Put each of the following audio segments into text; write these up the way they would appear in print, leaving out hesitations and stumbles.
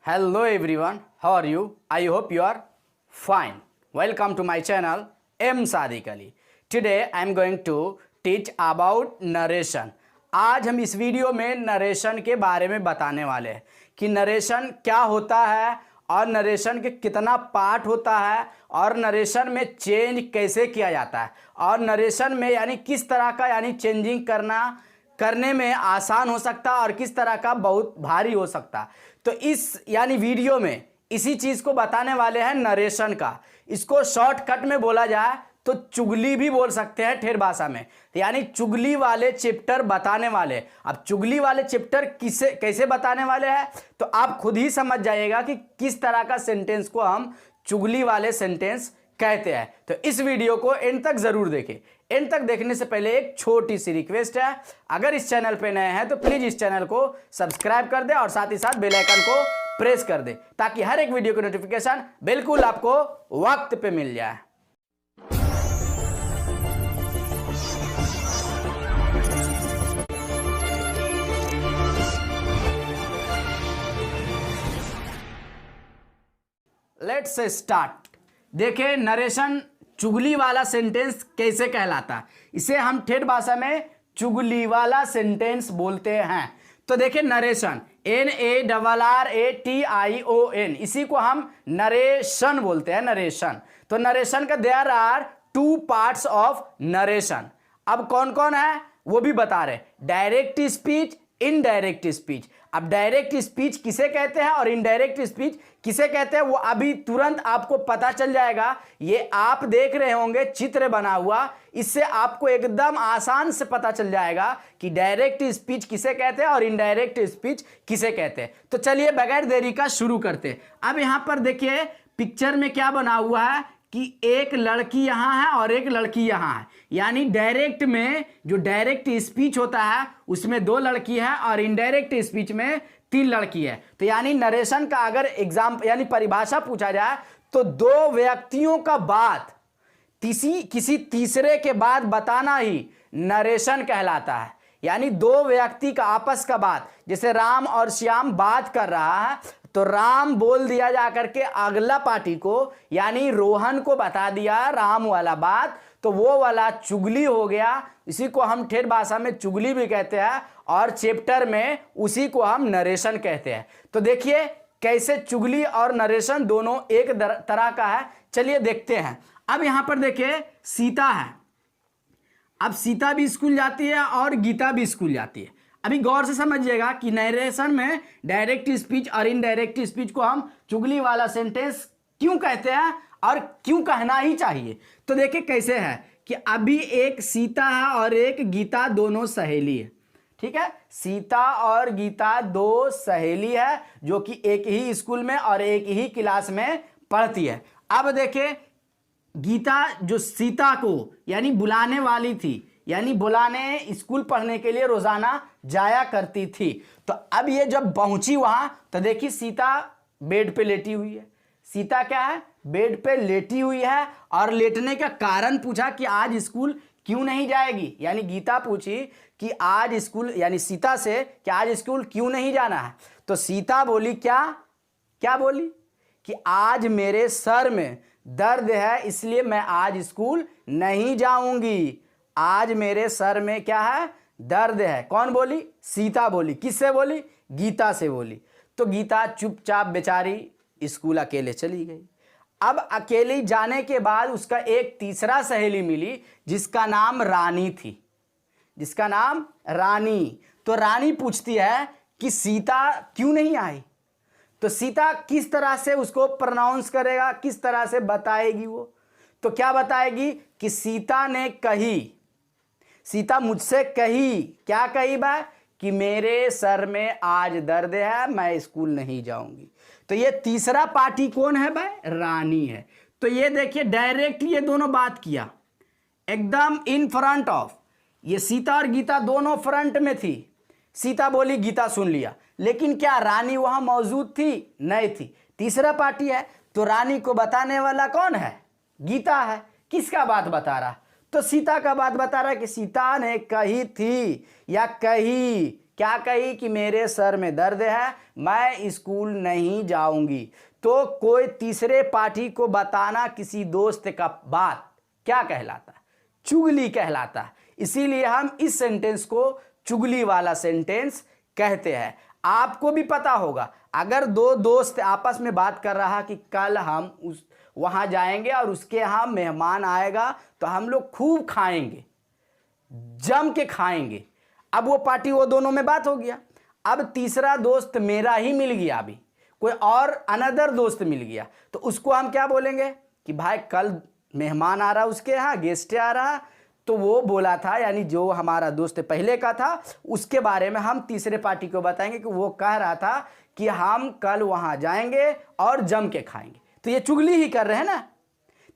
Hello everyone, how are you? I hope you are fine. Welcome to my channel M Sadiq Ali. Today I am going to teach about narration. आज हम इस video में narration के बारे में बताने वाले हैं कि नरेशन क्या होता है और नरेशन के कितना पार्ट होता है और नरेशन में चेंज कैसे किया जाता है और नरेशन में यानी किस तरह का यानी चेंजिंग करने में आसान हो सकता है और किस तरह का बहुत भारी हो सकता है। तो इस यानी वीडियो में इसी चीज़ को बताने वाले हैं नरेशन का। इसको शॉर्टकट में बोला जाए तो चुगली भी बोल सकते हैं ठेठ भाषा में, यानी चुगली वाले चैप्टर बताने वाले। अब चुगली वाले चैप्टर कैसे बताने वाले हैं तो आप खुद ही समझ जाइएगा कि किस तरह का सेंटेंस को हम चुगली वाले सेंटेंस कहते हैं। तो इस वीडियो को एंड तक जरूर देखें। एंड तक देखने से पहले एक छोटी सी रिक्वेस्ट है, अगर इस चैनल पे नए हैं तो प्लीज इस चैनल को सब्सक्राइब कर दे और साथ ही साथ बेल आइकन को प्रेस कर दे ताकि हर एक वीडियो की नोटिफिकेशन बिल्कुल आपको वक्त पे मिल जाए। Let's start. देखिए नरेशन चुगली वाला सेंटेंस कैसे कहलाता है, इसे हम ठेठ भाषा में चुगली वाला सेंटेंस बोलते हैं। तो देखिए नरेशन NARRATION, इसी को हम नरेशन बोलते हैं, नरेशन। तो नरेशन का there are 2 parts of narration. अब कौन कौन है वो भी बता रहे, डायरेक्ट स्पीच, इनडायरेक्ट स्पीच। अब डायरेक्ट स्पीच किसे कहते हैं और इनडायरेक्ट स्पीच किसे कहते हैं वो अभी तुरंत आपको पता चल जाएगा। ये आप देख रहे होंगे चित्र बना हुआ, इससे आपको एकदम आसान से पता चल जाएगा कि डायरेक्ट स्पीच किसे कहते हैं और इनडायरेक्ट स्पीच किसे कहते हैं। तो चलिए बगैर देरी का शुरू करते हैं। अब यहां पर देखिए पिक्चर में क्या बना हुआ है कि एक लड़की यहां है और एक लड़की यहां है, यानी डायरेक्ट में जो डायरेक्ट स्पीच होता है उसमें 2 लड़की है और इनडायरेक्ट स्पीच में 3 लड़की है। तो यानी नरेशन का अगर एग्जाम यानी परिभाषा पूछा जाए तो 2 व्यक्तियों का बात किसी तीसरे के बाद बताना ही नरेशन कहलाता है। यानी 2 व्यक्ति का आपस का बात, जैसे राम और श्याम बात कर रहा है तो राम बोल दिया जा करके अगला पार्टी को यानी रोहन को बता दिया राम वाला बात, तो वो वाला चुगली हो गया। इसी को हम ठेठ भाषा में चुगली भी कहते हैं और चैप्टर में उसी को हम नरेशन कहते हैं। तो देखिए कैसे चुगली और नरेशन दोनों एक तरह का है। चलिए देखते हैं। अब यहां पर देखिए सीता है। अब सीता भी स्कूल जाती है और गीता भी स्कूल जाती है। अभी गौर से समझिएगा कि नरेशन में डायरेक्ट स्पीच और इनडायरेक्ट स्पीच को हम चुगली वाला सेंटेंस क्यों कहते हैं और क्यों कहना ही चाहिए। तो देखिए कैसे है कि अभी एक सीता है और एक गीता, दोनों सहेली है। ठीक है, सीता और गीता 2 सहेली है जो कि एक ही स्कूल में और एक ही क्लास में पढ़ती है। अब देखिए गीता जो सीता को यानी बुलाने वाली थी, यानी बुलाने स्कूल पढ़ने के लिए रोजाना जाया करती थी। तो अब ये जब पहुंची वहां तो देखी सीता बेड पे लेटी हुई है। सीता क्या है, बेड पे लेटी हुई है और लेटने का कारण पूछा कि आज स्कूल क्यों नहीं जाएगी। यानी गीता पूछी कि आज स्कूल, यानी सीता से कि आज स्कूल क्यों नहीं जाना है। तो सीता बोली क्या बोली कि आज मेरे सर में दर्द है इसलिए मैं आज स्कूल नहीं जाऊंगी। आज मेरे सर में क्या है, दर्द है। कौन बोली, सीता बोली। किससे बोली, गीता से बोली। तो गीता चुपचाप बेचारी स्कूल अकेले चली गई। अब अकेली जाने के बाद उसका एक तीसरा सहेली मिली जिसका नाम रानी थी, जिसका नाम रानी। तो रानी पूछती है कि सीता क्यों नहीं आई। तो सीता किस तरह से उसको प्रोनाउंस करेगा, किस तरह से बताएगी वो, तो क्या बताएगी कि सीता ने कही, सीता मुझसे कही, क्या कही बा कि मेरे सर में आज दर्द है, मैं स्कूल नहीं जाऊंगी। तो ये तीसरा पार्टी कौन है भाई, रानी है। तो ये देखिए डायरेक्ट ये दोनों बात किया एकदम इन फ्रंट ऑफ, ये सीता और गीता दोनों फ्रंट में थी। सीता बोली, गीता सुन लिया, लेकिन क्या रानी वहां मौजूद थी, नहीं थी। तीसरा पार्टी है तो रानी को बताने वाला कौन है, गीता है। किसका बात बता रहा, तो सीता का बात बता रहा है कि सीता ने कही थी या कही क्या कही कि मेरे सर में दर्द है, मैं स्कूल नहीं जाऊंगी। तो कोई तीसरे पार्टी को बताना किसी दोस्त का बात क्या कहलाता है? चुगली कहलाता है। इसीलिए हम इस सेंटेंस को चुगली वाला सेंटेंस कहते हैं। आपको भी पता होगा, अगर दो दोस्त आपस में बात कर रहा कि कल हम वहां जाएंगे और उसके यहाँ मेहमान आएगा तो हम लोग खूब खाएंगे, जम के खाएंगे। अब वो पार्टी, वो दोनों में बात हो गया। अब तीसरा दोस्त मेरा ही मिल गया, अभी कोई और अनदर दोस्त मिल गया, तो उसको हम क्या बोलेंगे कि भाई कल मेहमान आ रहा, उसके यहाँ गेस्ट आ रहा। तो वो बोला था, यानी जो हमारा दोस्त पहले का था उसके बारे में हम तीसरे पार्टी को बताएंगे कि वो कह रहा था कि हम कल वहां जाएंगे और जम के खाएंगे। तो ये चुगली ही कर रहे हैं ना।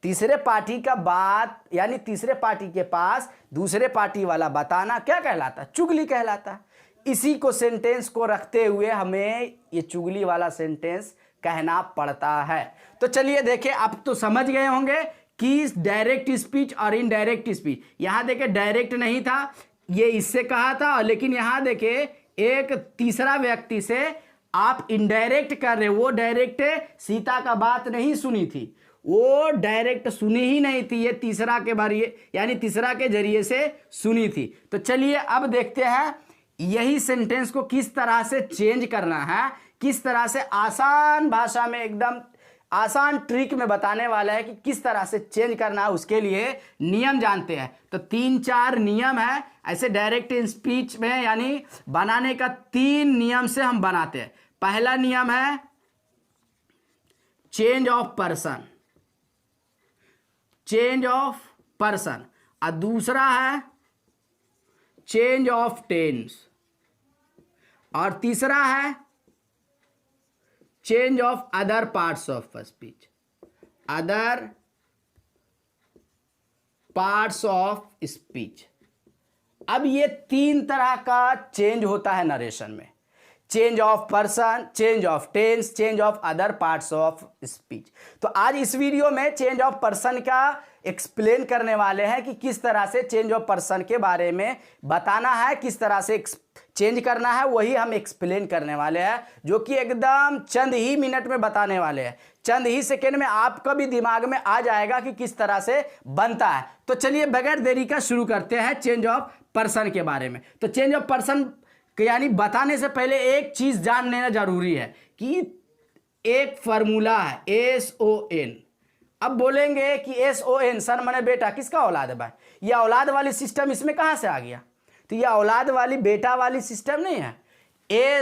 तीसरे पार्टी का बात, यानी तीसरे पार्टी के पास दूसरे पार्टी वाला बताना क्या कहलाता? चुगली कहलाता। इसी को सेंटेंस को रखते हुए हमें ये चुगली वाला सेंटेंस कहना पड़ता है। तो चलिए देखें, अब तो समझ गए होंगे कि डायरेक्ट स्पीच और इनडायरेक्ट स्पीच। यहां देखे डायरेक्ट नहीं था, ये इससे कहा था, लेकिन यहां देखे एक तीसरा व्यक्ति से आप इनडायरेक्ट कर रहे। वो डायरेक्ट सीता का बात नहीं सुनी थी, वो डायरेक्ट सुनी ही नहीं थी, ये तीसरा के बारे, यानी तीसरा के जरिए से सुनी थी। तो चलिए अब देखते हैं यही सेंटेंस को किस तरह से चेंज करना है, किस तरह से आसान भाषा में, एकदम आसान ट्रिक में बताने वाला है कि किस तरह से चेंज करना है। उसके लिए नियम जानते हैं। तो 3-4 नियम है ऐसे डायरेक्ट स्पीच में, यानी बनाने का 3 नियम से हम बनाते हैं। पहला नियम है change of person, change of person, और दूसरा है चेंज ऑफ टेंस, और तीसरा है change of other parts of speech, other parts of speech. अब ये 3 तरह का चेंज होता है नरेशन में। Change of person, change of tense, change of other parts of speech. तो आज इस वीडियो में चेंज ऑफ पर्सन का एक्सप्लेन करने वाले हैं कि किस तरह से चेंज ऑफ पर्सन के बारे में बताना है, किस तरह से चेंज करना है, वही हम एक्सप्लेन करने वाले हैं, जो कि एकदम चंद ही मिनट में बताने वाले हैं। चंद ही सेकेंड में आपका भी दिमाग में आ जाएगा कि किस तरह से बनता है। तो चलिए बगैर देरी का शुरू करते हैं चेंज ऑफ पर्सन के बारे में। तो चेंज ऑफ पर्सन यानी बताने से पहले एक चीज जान लेना जरूरी है कि एक फॉर्मूला है SON। अब बोलेंगे कि SON, सन माने बेटा, किसका औलाद है भाई? ये औलाद वाली सिस्टम इसमें कहां से आ गया? तो ये औलाद वाली, बेटा वाली सिस्टम नहीं है।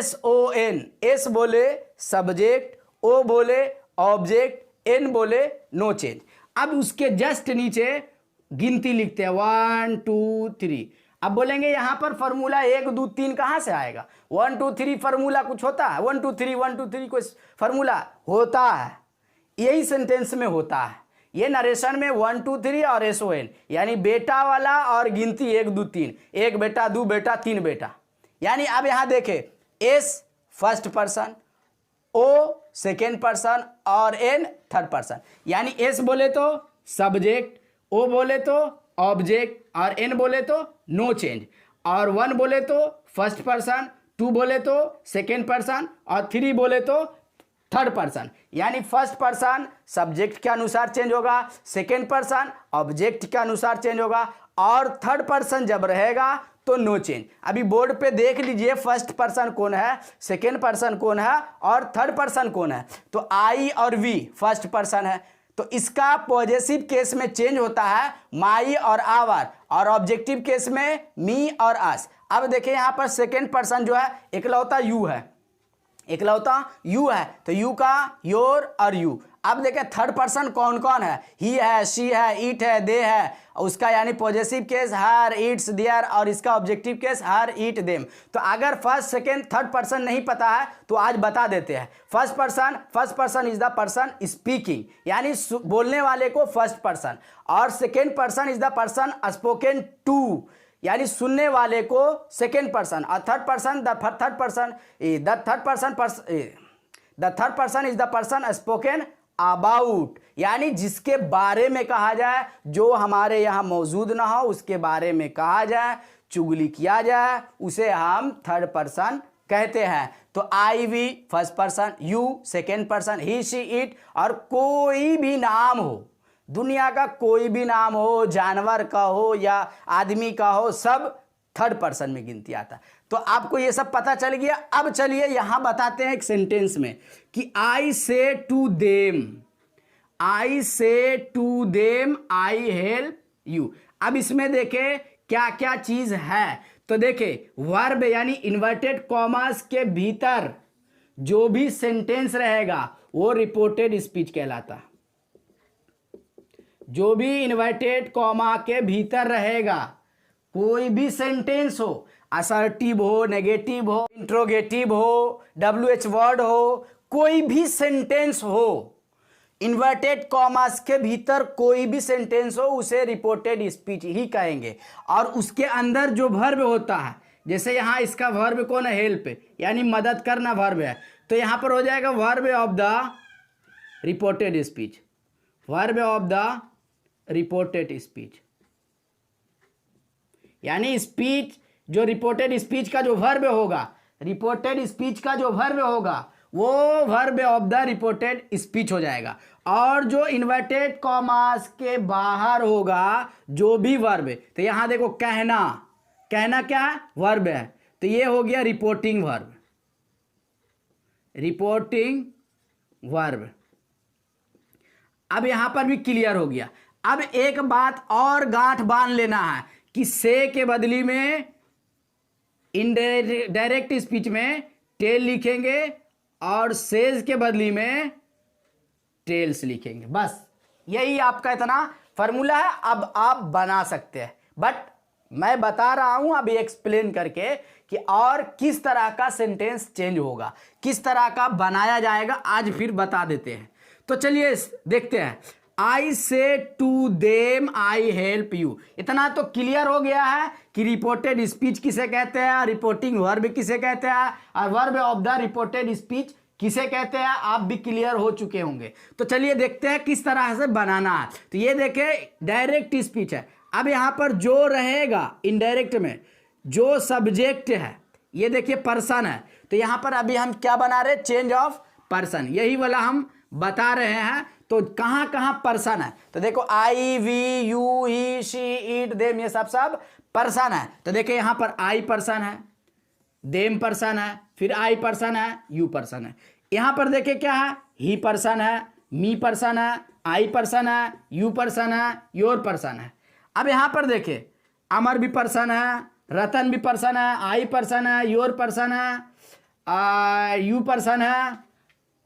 SON, S बोले सब्जेक्ट, O बोले ऑब्जेक्ट, N बोले नो चेंज। अब उसके जस्ट नीचे गिनती लिखते हैं 1 2 3। अब बोलेंगे यहां पर फॉर्मूला 1 2 3 कहां से आएगा? 1 2 3 फॉर्मूला कुछ होता है? 1 2 3 कोई फॉर्मूला होता है? यही सेंटेंस में होता है। ये नरेशन में 1 2 3 और SON, यानी बेटा वाला और गिनती 1 2 3, 1 बेटा 2 बेटा 3 बेटा। यानी अब यहां देखे S first person, O second person और N थर्ड पर्सन। यानी S बोले तो सब्जेक्ट, O बोले तो ऑब्जेक्ट और N बोले तो नो चेंज, और 1 बोले तो फर्स्ट पर्सन, 2 बोले तो सेकेंड पर्सन और 3 बोले तो थर्ड पर्सन। यानी फर्स्ट पर्सन सब्जेक्ट के अनुसार चेंज होगा, सेकेंड पर्सन ऑब्जेक्ट के अनुसार चेंज होगा, और थर्ड पर्सन जब रहेगा तो नो चेंज। अभी बोर्ड पे देख लीजिए फर्स्ट पर्सन कौन है, सेकेंड पर्सन कौन है और थर्ड पर्सन कौन है। तो I और V फर्स्ट पर्सन है, तो इसका पॉजिटिव केस में चेंज होता है माई और आवर, और ऑब्जेक्टिव केस में मी और अस। अब देखिए यहां पर सेकेंड पर्सन जो है इकलौता यू है, इकलौता यू है, तो यू का योर और यू। अब देखें थर्ड पर्सन कौन कौन है? ही है, शी है, इट है, दे है, उसका यानी possessive case her, its, their, और इसका objective case her, it, them. तो अगर फर्स्ट सेकेंड थर्ड पर्सन नहीं पता है तो आज बता देते हैं। First person is the person speaking, यानी बोलने वाले को फर्स्ट पर्सन, और second person is the person spoken to, यानी सुनने वाले को सेकेंड पर्सन, और third person the third person is the person spoken about, यानी जिसके बारे में कहा जाए, जो हमारे यहाँ मौजूद ना हो उसके बारे में कहा जाए, चुगली किया जाए, उसे हम थर्ड पर्सन कहते हैं। तो I we first person, you second person, he she it, और कोई भी नाम हो, दुनिया का कोई भी नाम हो, जानवर का हो या आदमी का हो, सब थर्ड पर्सन में गिनती आता। तो आपको ये सब पता चल गया। अब चलिए यहां बताते हैं एक सेंटेंस में कि आई say to them, I say to them I help you. अब इसमें देखें क्या क्या चीज है। तो देखें वर्ब यानी इन्वर्टेड कॉमास के भीतर जो भी सेंटेंस रहेगा वो रिपोर्टेड स्पीच कहलाता। जो भी इन्वर्टेड कॉमा के भीतर रहेगा, कोई भी सेंटेंस हो, असर्टिव हो, नेगेटिव हो, इंट्रोगेटिव हो, WH वर्ड हो, कोई भी सेंटेंस हो, इन्वर्टेड कॉमास के भीतर कोई भी सेंटेंस हो, उसे रिपोर्टेड स्पीच ही कहेंगे। और उसके अंदर जो वर्ब होता है, जैसे यहां इसका वर्ब कौन है, हेल्प, यानी मदद करना वर्ब है, तो यहां पर हो जाएगा verb of the reported speech, verb of the reported speech, यानी स्पीच जो रिपोर्टेड स्पीच का जो वर्ब होगा, रिपोर्टेड स्पीच का जो वर्ब होगा वो verb of the reported speech हो जाएगा। और जो इन्वर्टेड कॉमास के बाहर होगा जो भी वर्ब, तो यहां देखो कहना, कहना क्या है, वर्ब है, तो ये हो गया रिपोर्टिंग वर्ब, रिपोर्टिंग वर्ब। अब यहां पर भी क्लियर हो गया। अब एक बात और गांठ बांध लेना है कि से के बदली में इनडायरेक्ट स्पीच में टेल लिखेंगे और सेज के बदली में टेल्स लिखेंगे। बस यही आपका इतना फॉर्मूला है। अब आप बना सकते हैं, बट मैं बता रहा हूं अभी एक्सप्लेन करके कि और किस तरह का सेंटेंस चेंज होगा, किस तरह का बनाया जाएगा, आज फिर बता देते हैं। तो चलिए देखते हैं। I say to them I help you, इतना तो क्लियर हो गया है कि रिपोर्टेड स्पीच किसे कहते हैं, रिपोर्टिंग वर्ब किसे कहते हैं, और verb of the reported speech किसे कहते हैं, आप भी क्लियर हो चुके होंगे। तो चलिए देखते हैं किस तरह से बनाना है। तो ये देखें डायरेक्ट स्पीच है। अब यहां पर जो रहेगा इनडायरेक्ट में, जो सब्जेक्ट है, ये देखिए पर्सन है, तो यहां पर अभी हम क्या बना रहे, चेंज ऑफ पर्सन, यही वाला हम बता रहे हैं। तो कहां कहां पर्सन है, तो देखो I we you he she it them, ये सब पर्सन है। तो देखिए यहां पर आई पर्सन है, देम पर्सन है, फिर आई पर्सन है, यू पर्सन है। यहां पर देखिए क्या है, ही पर्सन है, मी पर्सन है, आई पर्सन है, यू पर्सन है, योर पर्सन है। अब यहां पर देखिए अमर भी पर्सन है, रतन भी पर्सन है, आई पर्सन है, योर पर्सन है, यू पर्सन है,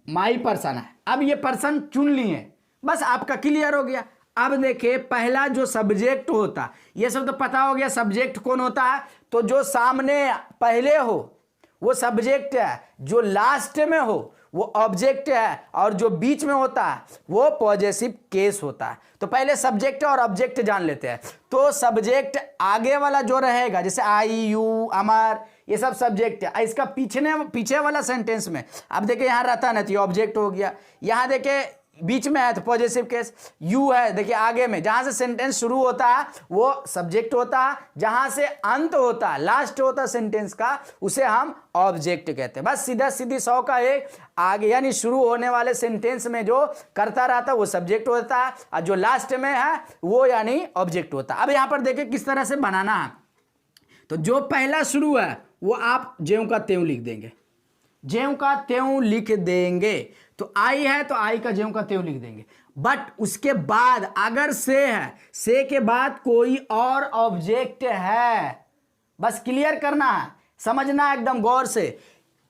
माई पर्सन है। अब ये पर्सन चुन लिए, बस आपका क्लियर हो गया। अब देखिए पहला जो सब्जेक्ट होता, ये सब तो पता हो गया सब्जेक्ट कौन होता है, तो जो सामने पहले हो वो सब्जेक्ट है, जो लास्ट में हो वो ऑब्जेक्ट है, और जो बीच में होता है वो पॉजेसिव केस होता है। तो पहले सब्जेक्ट और ऑब्जेक्ट जान लेते हैं। तो सब्जेक्ट आगे वाला जो रहेगा, जैसे आई यू अमर, ये सब सब्जेक्ट है। इसका पीछे वाला सेंटेंस में अब देखिए यहाँ रतन है तो ये ऑब्जेक्ट हो गया, यहाँ देखिए बीच में है तो पॉजेसिव केस, यू है देखिए आगे में, जहां से सेंटेंस शुरू होता है वो सब्जेक्ट होता है, जहां से अंत होता है लास्ट होता है सेंटेंस का, उसे हम ऑब्जेक्ट कहते हैं। बस सीधा सीधी 100 का एक आगे, यानी शुरू होने वाले सेंटेंस में जो करता रहता है वो सब्जेक्ट होता है, और जो लास्ट में है वो यानी ऑब्जेक्ट होता है। अब यहां पर देखिए किस तरह से बनाना है। तो जो पहला शुरू है वो आप ज्यों का त्यों लिख देंगे, ज्यों का त्यों लिख देंगे। तो आई है तो आई का ज्यों का त्यों लिख देंगे। बट उसके बाद अगर से है, से के बाद कोई और ऑब्जेक्ट है, बस क्लियर करना है, समझना एकदम गौर से।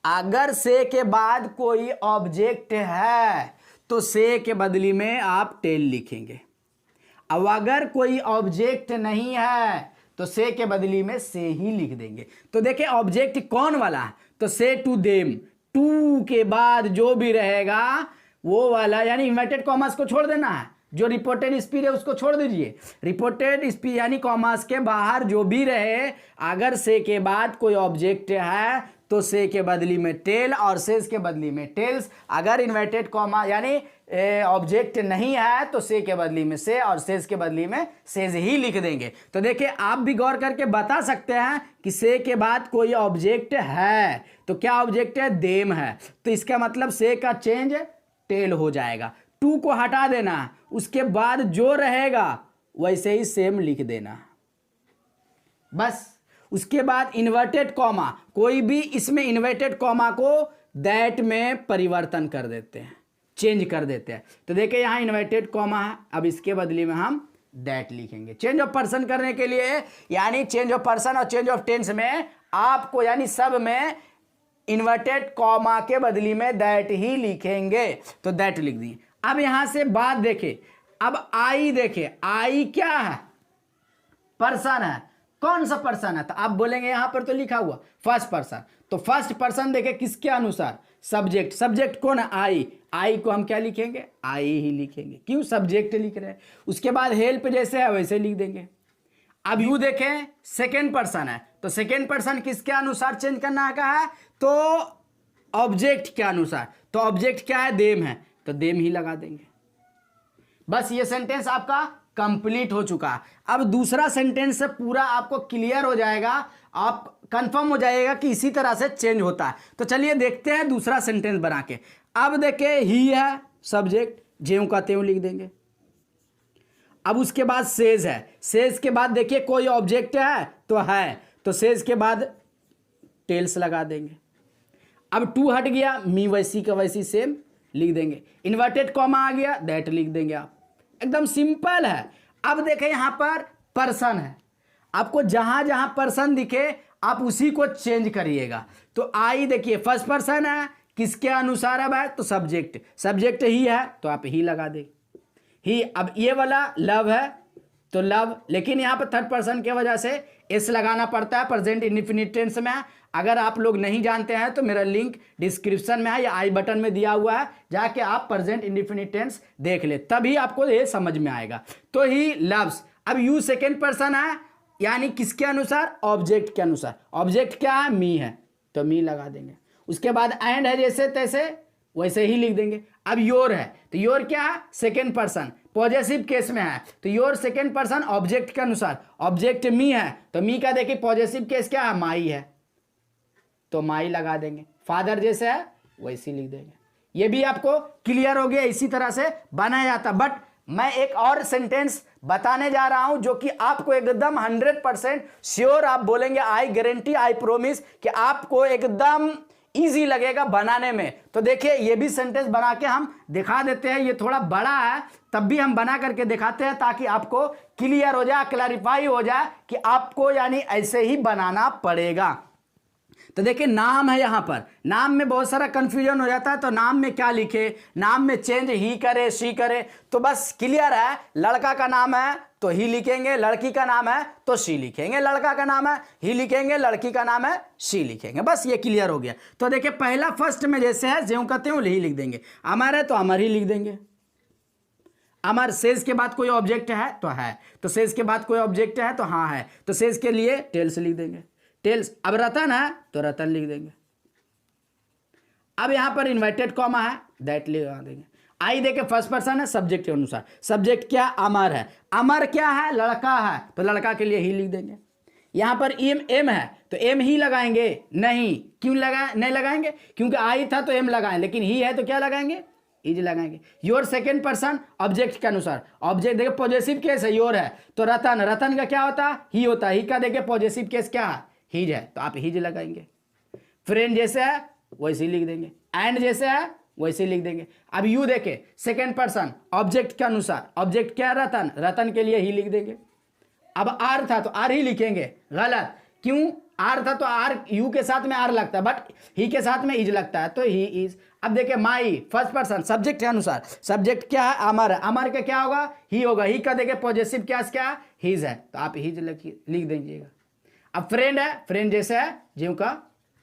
अगर से के बाद कोई ऑब्जेक्ट है तो से के बदली में आप टेल लिखेंगे। अब अगर कोई ऑब्जेक्ट नहीं है तो से के बदली में से ही लिख देंगे। तो देखिए ऑब्जेक्ट कौन वाला है, तो से टू देम, टू के बाद जो भी रहेगा वो वाला, यानी इन्वर्टेड कॉमास को छोड़ देना है, जो रिपोर्टेड स्पीच है उसको छोड़ दीजिए। रिपोर्टेड स्पीच यानी कॉमास के बाहर जो भी रहे, अगर से के बाद कोई ऑब्जेक्ट है तो से के बदली में टेल और सेज के बदली में टेल्स। अगर इन्वर्टेड कॉमा यानी ऑब्जेक्ट नहीं है तो से के बदली में से और सेज के बदली में सेज ही लिख देंगे। तो देखिए आप भी गौर करके बता सकते हैं कि से के बाद कोई ऑब्जेक्ट है, तो क्या ऑब्जेक्ट है, देम है, तो इसका मतलब से का चेंज टेल हो जाएगा। टू को हटा देना, उसके बाद जो रहेगा वैसे ही सेम लिख देना बस। उसके बाद इन्वर्टेड कॉमा, कोई भी इसमें इन्वर्टेड कॉमा को दैट में परिवर्तन कर देते हैं, चेंज कर देते हैं। तो देखिए यहाँ इन्वर्टेड कॉमा है, अब इसके बदले में हम दैट लिखेंगे। चेंज ऑफ पर्सन करने के लिए यानी चेंज ऑफ पर्सन और चेंज ऑफ टेंस में आपको यानी सब में इन्वर्टेड कॉमा के बदली में दैट ही लिखेंगे, तो दैट लिख दिए। अब यहां से बात देखें, अब आई देखें, आई क्या है, पर्सन है। कौन सा पर्सन है, तो आप बोलेंगे यहां पर तो लिखा हुआ फर्स्ट पर्सन, तो फर्स्ट पर्सन देखें किसके अनुसार, सब्जेक्ट। सब्जेक्ट कौन है, आई। आई को हम क्या लिखेंगे, आई ही लिखेंगे, क्यों, सब्जेक्ट लिख रहे हैं। उसके बाद हेल्प जैसे है वैसे लिख देंगे। अब यू देखें सेकेंड पर्सन है, तो सेकेंड पर्सन किसके अनुसार चेंज करना है, तो ऑब्जेक्ट के अनुसार। तो ऑब्जेक्ट क्या है, देम है, तो देम ही लगा देंगे। बस ये सेंटेंस आपका कंप्लीट हो चुका। अब दूसरा सेंटेंस से पूरा आपको क्लियर हो जाएगा, आप कंफर्म हो जाएगा कि इसी तरह से चेंज होता है। तो चलिए देखते हैं दूसरा सेंटेंस बना के। अब देखिए ही है सब्जेक्ट, ज्यों का त्यों लिख देंगे। अब उसके बाद सेज है, सेज के बाद देखिए कोई ऑब्जेक्ट है तो है, तो सेज के बाद टेल्स लगा देंगे। अब टू हट गया, मी वैसी का वैसी सेम लिख देंगे। इन्वर्टेड कॉमा आ गया, दैट लिख देंगे आप, एकदम सिंपल है। अब देखें यहां पर पर्सन है, आपको जहां जहां पर्सन दिखे आप उसी को चेंज करिएगा। तो आई देखिए फर्स्ट पर्सन है, किसके अनुसार अब है, तो सब्जेक्ट। सब्जेक्ट ही है तो आप ही लगा दें, ही। अब ये वाला लव है तो लव, लेकिन यहां पर थर्ड पर्सन की वजह से एस लगाना पड़ता है, प्रेजेंट इंडेफिनिट टेंस में है। अगर आप लोग नहीं जानते हैं तो मेरा लिंक डिस्क्रिप्शन में है या आई बटन में दिया हुआ है, जाके आप प्रेजेंट इंडेफिनिट टेंस देख ले, तभी आपको ये समझ में आएगा। तो ही लव्स। अब यू सेकेंड पर्सन है, यानी किसके अनुसार, ऑब्जेक्ट के अनुसार। ऑब्जेक्ट क्या है, मी है, तो मी लगा देंगे। उसके बाद एंड है जैसे तैसे वैसे ही लिख देंगे। अब योर है, तो योर क्या है, सेकेंड पर्सन, पॉजेसिव केस में है, तो योर सेकेंड पर्सन ऑब्जेक्ट के अनुसार। ऑब्जेक्ट मी है तो मी का देखिए पॉजेसिव केस क्या है, माई है, तो माई लगा देंगे। फादर जैसे है वैसे लिख देंगे। ये भी आपको क्लियर हो गया, इसी तरह से बनाया जाता। बट मैं एक और सेंटेंस बताने जा रहा हूं जो कि आपको एकदम 100% श्योर आप बोलेंगे, आई गारंटी, आई प्रोमिस कि आपको एकदम इजी लगेगा बनाने में। तो देखिए ये भी सेंटेंस बना के हम दिखा देते हैं। ये थोड़ा बड़ा है तब भी हम बना करके दिखाते हैं ताकि आपको क्लियर हो जाए, क्लैरिफाई हो जाए कि आपको यानी ऐसे ही बनाना पड़ेगा। तो देखिए नाम है, यहां पर नाम में बहुत सारा कंफ्यूजन हो जाता है, तो नाम में क्या लिखे, नाम में चेंज ही करे शी करे, तो बस क्लियर है। लड़का का नाम है तो ही लिखेंगे, लड़की का नाम है तो शी लिखेंगे, लड़का का नाम है ही लिखेंगे, लड़की का नाम है शी लिखेंगे, बस ये क्लियर हो गया। तो देखिए पहला फर्स्ट में जैसे है ज्यों कहते हैं ही लिख देंगे, अमर है तो अमर ही लिख देंगे। अमर, सेज के बाद कोई ऑब्जेक्ट है तो है, तो सेज के बाद कोई ऑब्जेक्ट है तो हाँ है, तो सेज के लिए टेल्स लिख देंगे, टेल्स। अब रतन है तो रतन लिख देंगे। अब यहां पर इन्वर्टेड कॉमा है, दैट लगा देंगे। आई देखे फर्स्ट पर्सन है, सब्जेक्ट के अनुसार। सब्जेक्ट क्या, अमर है। अमर क्या है, लड़का है, तो लड़का के लिए ही लिख देंगे। यहां पर एम है तो एम ही लगाएंगे, नहीं क्यों नहीं लगाएंगे, क्योंकि आई था तो एम लगाएं, लेकिन ही है तो क्या लगाएंगे, इज लगाएंगे। योर सेकेंड पर्सन ऑब्जेक्ट के अनुसार। ऑब्जेक्ट देखिए पॉजेसिव केस है, योर है तो रतन, रतन का क्या होता है, ही होता है, ही का देखिए पॉजेसिव केस क्या है, हिज है, तो आप हिज लगाएंगे। फ्रेंड जैसे है वैसे ही लिख देंगे, एंड जैसे है वैसे ही लिख देंगे। अब यू देखे सेकेंड पर्सन ऑब्जेक्ट के अनुसार। ऑब्जेक्ट क्या, रतन, रतन के लिए ही लिख देंगे। अब आर था तो आर ही लिखेंगे, गलत, क्यों, आर था तो आर यू के साथ में आर लगता है, बट ही के साथ में इज लगता है, तो ही इज। अब देखिए माई फर्स्ट पर्सन सब्जेक्ट के अनुसार। सब्जेक्ट क्या है, अमर है, अमर का क्या होगा, ही होगा, ही का देखिए पॉजेसिव क्या है, हिज है, तो आप हिज लिख दीजिएगा। अब फ्रेंड है, फ्रेंड जैसे है ज्यों का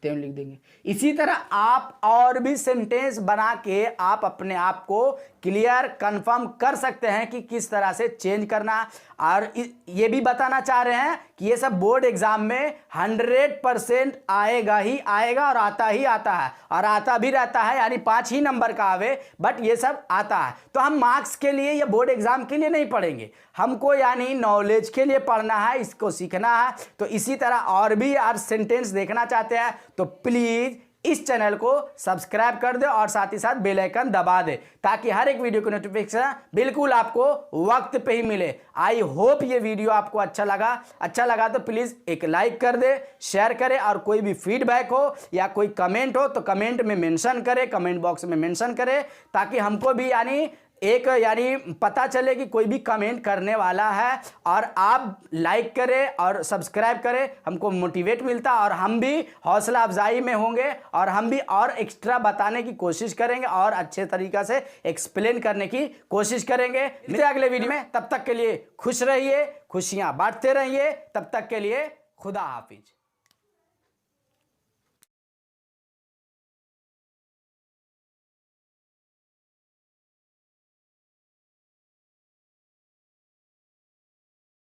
त्यों लिख देंगे। इसी तरह आप और भी सेंटेंस बना के आप अपने आप को क्लियर कंफर्म कर सकते हैं कि किस तरह से चेंज करना। और ये भी बताना चाह रहे हैं कि ये सब बोर्ड एग्जाम में 100% आएगा ही आएगा और आता ही आता है और आता भी रहता है, यानी 5 ही नंबर का आवे बट ये सब आता है। तो हम मार्क्स के लिए या बोर्ड एग्जाम के लिए नहीं पढ़ेंगे, हमको यानी नॉलेज के लिए पढ़ना है, इसको सीखना है। तो इसी तरह और भी यार सेंटेंस देखना चाहते हैं तो प्लीज इस चैनल को सब्सक्राइब कर दे और साथ ही साथ बेल आइकन दबा दे ताकि हर एक वीडियो की नोटिफिकेशन बिल्कुल आपको वक्त पे ही मिले। आई होप ये वीडियो आपको अच्छा लगा तो प्लीज एक लाइक कर दे, शेयर करे और कोई भी फीडबैक हो या कोई कमेंट हो तो कमेंट में मेंशन करे, कमेंट बॉक्स में मेंशन करे ताकि हमको भी यानी पता चले कि कोई भी कमेंट करने वाला है। और आप लाइक करें और सब्सक्राइब करें, हमको मोटिवेट मिलता और हम भी हौसला अफजाई में होंगे और हम भी और एक्स्ट्रा बताने की कोशिश करेंगे और अच्छे तरीक़ा से एक्सप्लेन करने की कोशिश करेंगे। मिलते हैं अगले वीडियो में, तब तक के लिए खुश रहिए, खुशियां बांटते रहिए, तब तक के लिए खुदा हाफिज।